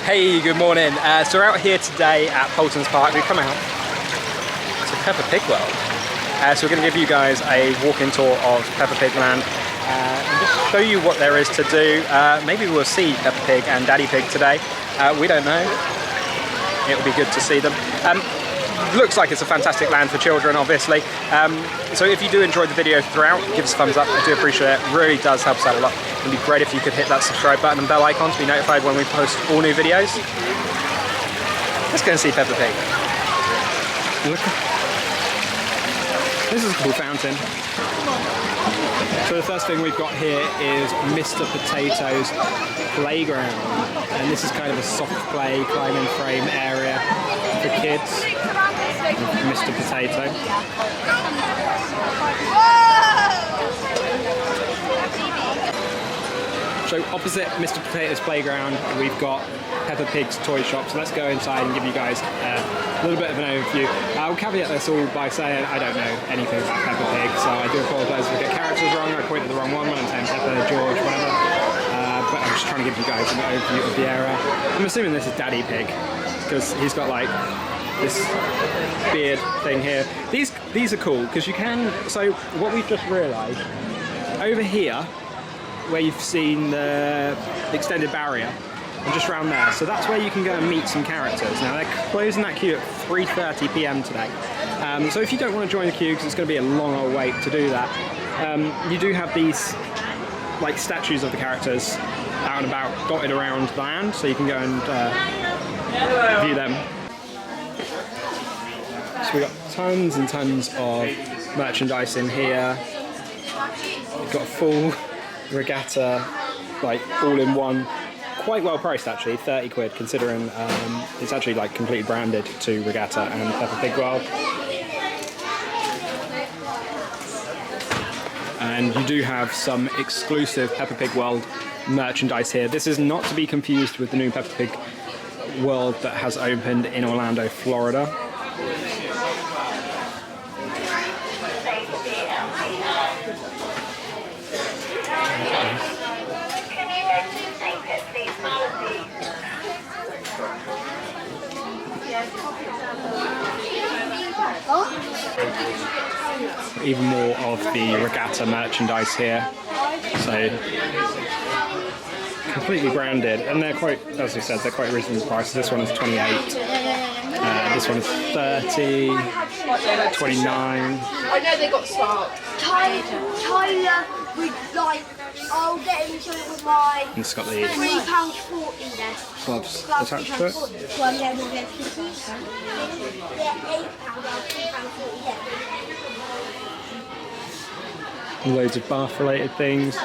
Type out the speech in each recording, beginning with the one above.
Hey, good morning. So we're out here today at Paultons Park. We've come out to Peppa Pig World. So we're going to give you guys a walking tour of Peppa Pig Land and just show you what there is to do. Maybe we'll see Peppa Pig and Daddy Pig today. We don't know. It'll be good to see them. Looks like it's a fantastic land for children, obviously. So if you do enjoy the video throughout, give us a thumbs up. I do appreciate it. Really does help us out a lot. It'd be great if you could hit that subscribe button and bell icon to be notified when we post all new videos. Let's go and see Peppa Pig. Look. This is a cool fountain. So the first thing we've got here is Mr. Potato's playground. And this is kind of a soft play, climbing frame area for kids. Mr. Potato. So opposite Mr. Potato's playground, we've got Peppa Pig's toy shop. So let's go inside and give you guys a little bit of an overview. I'll caveat this all by saying I don't know anything about Peppa Pig, so I do apologise if I get characters wrong. I pointed the wrong one when I'm saying Peppa, George, whatever. But I'm just trying to give you guys an overview of the area. I'm assuming this is Daddy Pig, because he's got like this beard thing here. These are cool because you can. So what we've just realised over here, where you've seen the extended barrier, and just around there. So that's where you can go and meet some characters. Now they're closing that queue at 3:30 PM today. So if you don't want to join the queue, because it's going to be a long old wait to do that, you do have these like statues of the characters out and about, dotted around the land, so you can go and view them. So we've got tons and tons of merchandise in here. We've got a full regatta, like all in one, quite well priced actually, 30 quid considering it's actually like completely branded to Regatta and Peppa Pig World. And you do have some exclusive Peppa Pig World merchandise here. This is not to be confused with the new Peppa Pig World that has opened in Orlando, Florida. Even more of the Regatta merchandise here, so completely branded, and they're quite, as we said, they're quite reasonable prices. This one is 28, this one is 30, 29. I know they got smart. Tyler would like, I'll get him to it with my It's got the £3.40 there. gloves attached to it. Well, yeah, we'll get cookies. They're £8, £3.40 there. Loads of bath related things.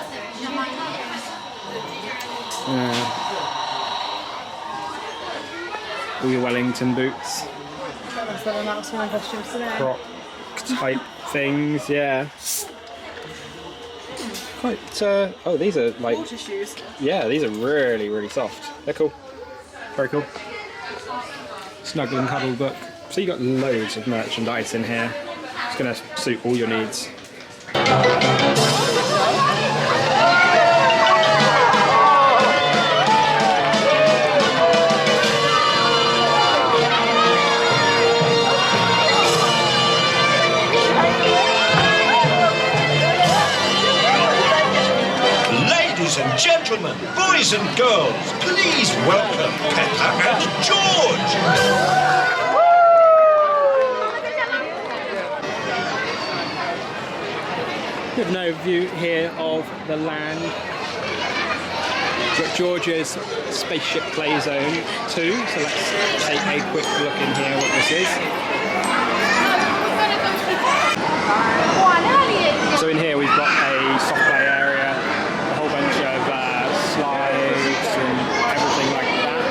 All your Wellington boots. That's the one that was my costumes today. Croc type things, yeah. Quite, oh, these are like, Water shoes. yeah, these are really, really soft. They're cool. Very cool. Snuggle and Cuddle book. So you got loads of merchandise in here. It's going to suit all your needs. Ladies and gentlemen, boys and girls, please welcome Peppa and George. We have an overview here of the land. We've got George's Spaceship Playzone 2, so let's take a quick look in here what this is. So in here we've got a soft play area, a whole bunch of slides and everything like that.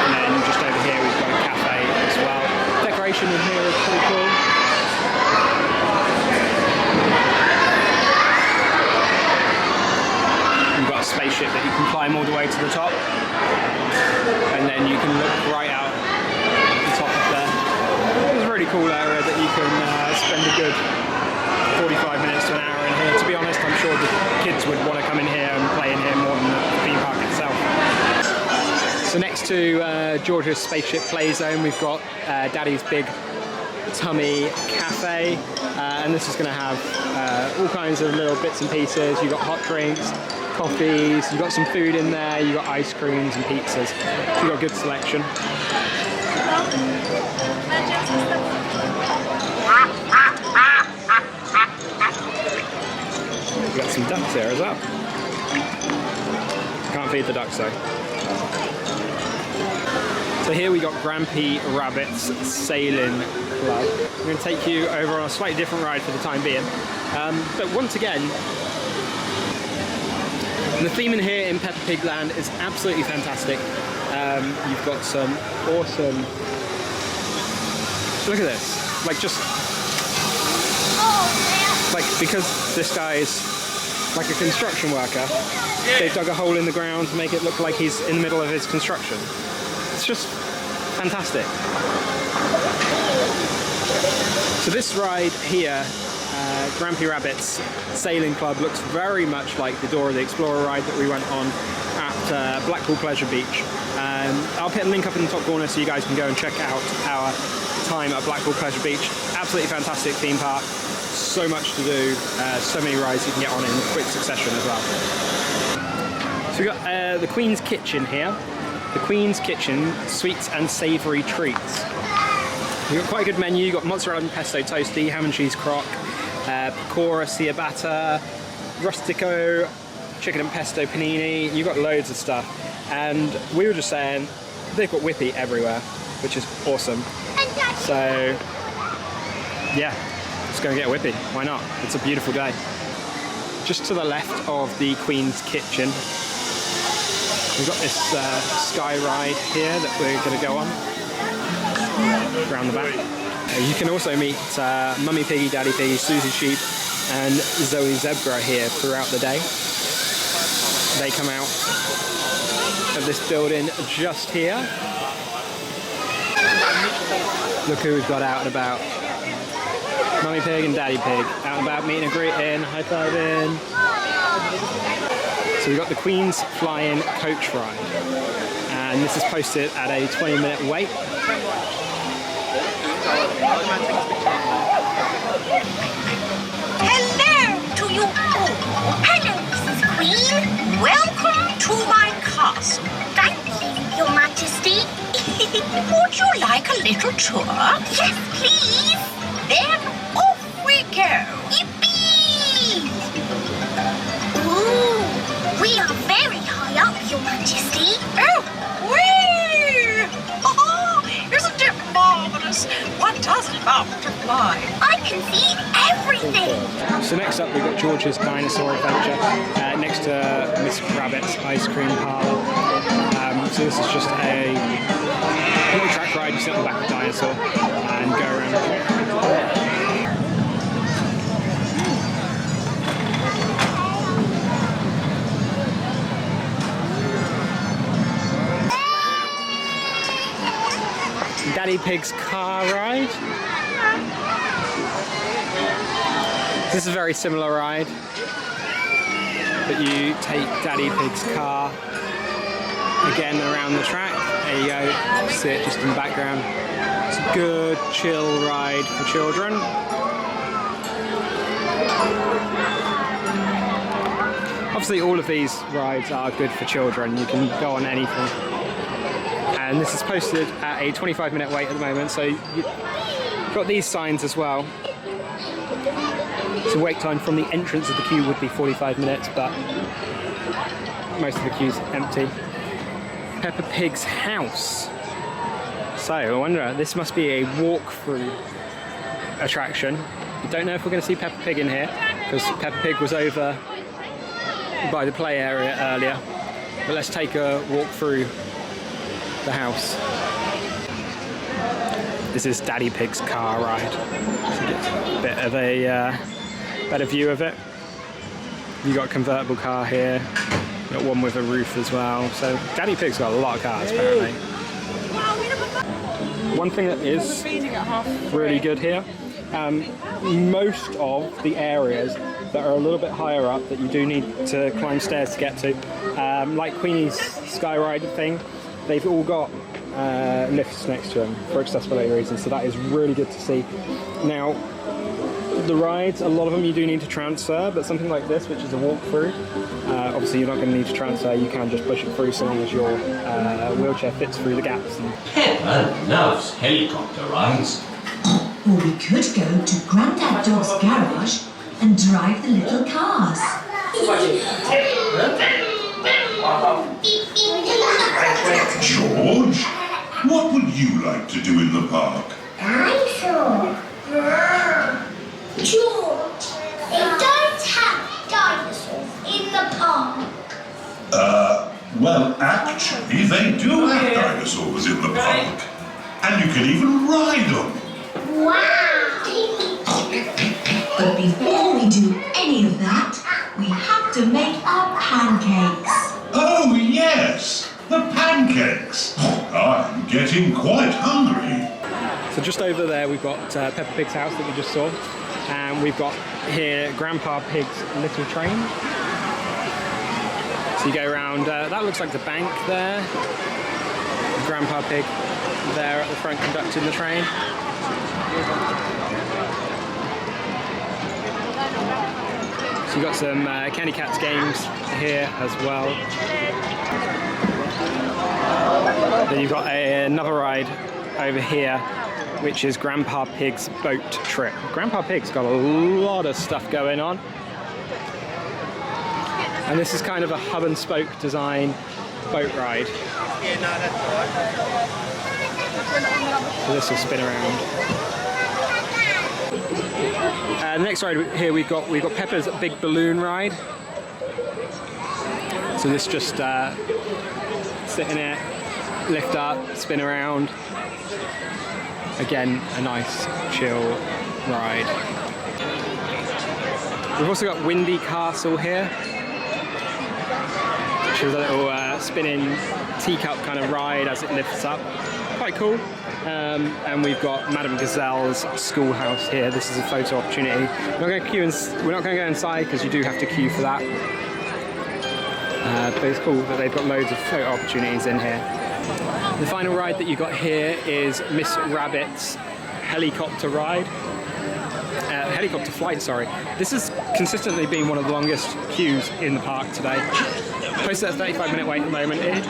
And then just over here we've got a cafe as well. Decoration in here is pretty cool. You've got a spaceship that you can climb all the way to the top, and then you can look right out the top of there. It's a really cool area that you can spend a good 45 minutes to an hour in here. To be honest, I'm sure the kids would want to come in here and play in here more than the theme park So next to George's Spaceship Playzone, we've got Daddy's Big Tummy Cafe, and this is going to have all kinds of little bits and pieces. You've got hot drinks, coffees, you've got some food in there, you've got ice creams and pizzas. So you've got a good selection. We've got some ducks here as well. Can't feed the ducks though. So here we got Grampy Rabbit's Sailing Club. I'm going to take you over on a slightly different ride for the time being. But once again, the theme in here in Peppa Pig Land is absolutely fantastic. You've got some awesome... Look at this. Like just... Like, because this guy's like a construction worker, they've dug a hole in the ground to make it look like he's in the middle of his construction. It's just fantastic. So this ride here, Grampy Rabbit's Sailing Club, looks very much like the Dora the Explorer ride that we went on at Blackpool Pleasure Beach. I'll put a link up in the top corner so you guys can go and check out our time at Blackpool Pleasure Beach. Absolutely fantastic theme park. So much to do, so many rides you can get on in quick succession as well. So we've got the Queen's Kitchen here. The Queen's Kitchen, sweets and savoury treats. You've got quite a good menu. You've got mozzarella and pesto toasty, ham and cheese crock, pecora ciabatta, rustico, chicken and pesto panini. You've got loads of stuff. And we were just saying, they've got whippy everywhere, which is awesome. So, yeah. Let's go and get a whippy. Why not? It's a beautiful day. Just to the left of the Queen's Kitchen, we've got this sky ride here that we're going to go on around the back. You can also meet Mummy Piggy, Daddy Piggy, Susie Sheep and Zoe Zebra here throughout the day. They come out of this building just here. Look who we've got out and about. Mummy Pig and Daddy Pig, out and about, meeting and greeting, high-fiving. So we've got the Queen's Flying Coach Ride, and this is posted at a 20-minute wait. Hello to you all. Hello, Mrs. Queen. Welcome to my castle. Thank you, Your Majesty. Would you like a little tour? Yes, please. Then off we go. Yippee! Ooh, we are very high up, Your Majesty. Oh, whee! Oh, isn't it marvelous? One doesn't love to fly. I can see everything. So next up we've got George's Dinosaur Adventure, next to Miss Rabbit's Ice Cream Parlour. So this is just a little track ride. You sit on the back of the dinosaur and go around the track. Daddy Pig's car ride. This is a very similar ride, but you take Daddy Pig's car again around the track. There you go, see it just in the background. It's a good chill ride for children. Obviously all of these rides are good for children, you can go on anything. And this is posted at a 25-minute wait at the moment, so you've got these signs as well. So wait time from the entrance of the queue would be 45 minutes, but most of the queue's empty. Peppa Pig's house. So I wonder, this must be a walk-through attraction. I don't know if we're going to see Peppa Pig in here, because Peppa Pig was over by the play area earlier. But let's take a walk through the house. This is Daddy Pig's car ride. So get a bit of a better view of it. You got a convertible car here. You got one with a roof as well. So Daddy Pig's got a lot of cars apparently. One thing that is really good here, most of the areas that are a little bit higher up that you do need to climb stairs to get to, like Queenie's Sky Ride thing, they've all got lifts next to them for accessibility reasons, so that is really good to see. Now, the rides, a lot of them you do need to transfer, but something like this, which is a walkthrough, obviously you're not going to need to transfer, you can just push it through so long as your wheelchair fits through the gaps. Peppa loves helicopter rides. Or we could go to Grandad Dog's garage and drive the little cars. George, what would you like to do in the park? Dinosaur. George, they don't have dinosaurs in the park. Well, actually, they do have dinosaurs in the park. And you can even ride them. Wow. But before we do any of that, we have to make our pancakes. Oh, yes, the pancakes. I'm getting quite hungry. So just over there we've got Peppa Pig's house that we just saw, and we've got here Grandpa Pig's little train. So you go around, that looks like the bank there, Grandpa Pig there at the front conducting the train. So you've got some Candy Cats games here as well. Then you've got another ride over here, which is Grandpa Pig's boat trip. Grandpa Pig's got a lot of stuff going on. And this is kind of a hub and spoke design boat ride. So this will spin around. Next ride here we've got Peppa's big balloon ride. So this just sit in it, lift up, spin around. Again, a nice chill ride. We've also got Windy Castle here, which is a little spinning teacup kind of ride as it lifts up. Quite cool. And we've got Madame Gazelle's schoolhouse here. This is a photo opportunity. We're not going to go inside because you do have to queue for that. But it's cool that they've got loads of photo opportunities in here. The final ride that you got here is Miss Rabbit's helicopter ride. Helicopter flight, sorry. This has consistently been one of the longest queues in the park today. Posted at a 35-minute wait at the moment. It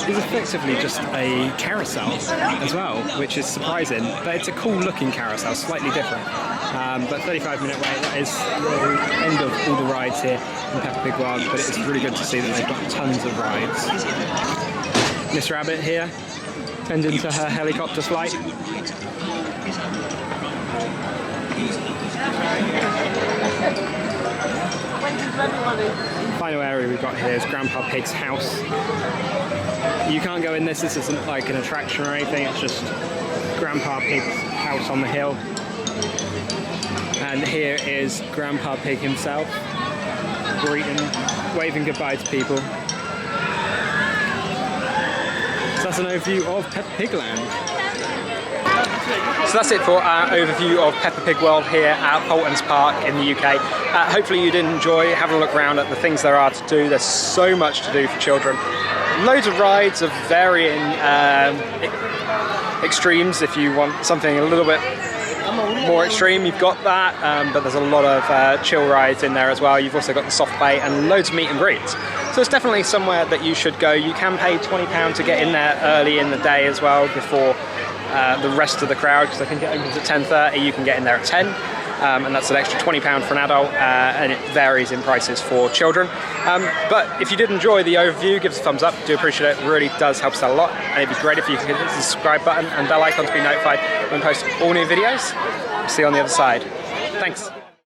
is effectively just a carousel as well, which is surprising. But it's a cool looking carousel, slightly different. But 35-minute wait, that is the end of all the rides here in Peppa Pig World, but it's really good to see that they've got tons of rides. Miss Rabbit here, turned into her helicopter flight. Final area we've got here is Grandpa Pig's house. You can't go in this isn't like an attraction or anything, it's just Grandpa Pig's house on the hill. And here is Grandpa Pig himself, waving goodbye to people. So that's an overview of Peppa Pig Land. So that's it for our overview of Peppa Pig World here at Paultons Park in the UK. Hopefully you did enjoy having a look around at the things there are to do. There's so much to do for children. Loads of rides of varying extremes. If you want something a little bit more extreme, you've got that, but there's a lot of chill rides in there as well. You've also got the soft play and loads of meet and greets. So it's definitely somewhere that you should go. You can pay £20 to get in there early in the day as well, before the rest of the crowd, because I think it opens at 10:30, you can get in there at 10, and that's an extra £20 for an adult, and it varies in prices for children. But if you did enjoy the overview, give us a thumbs up, do appreciate it, really does help us out a lot, and it'd be great if you could hit the subscribe button and bell icon to be notified when we post all new videos. See you on the other side. Thanks.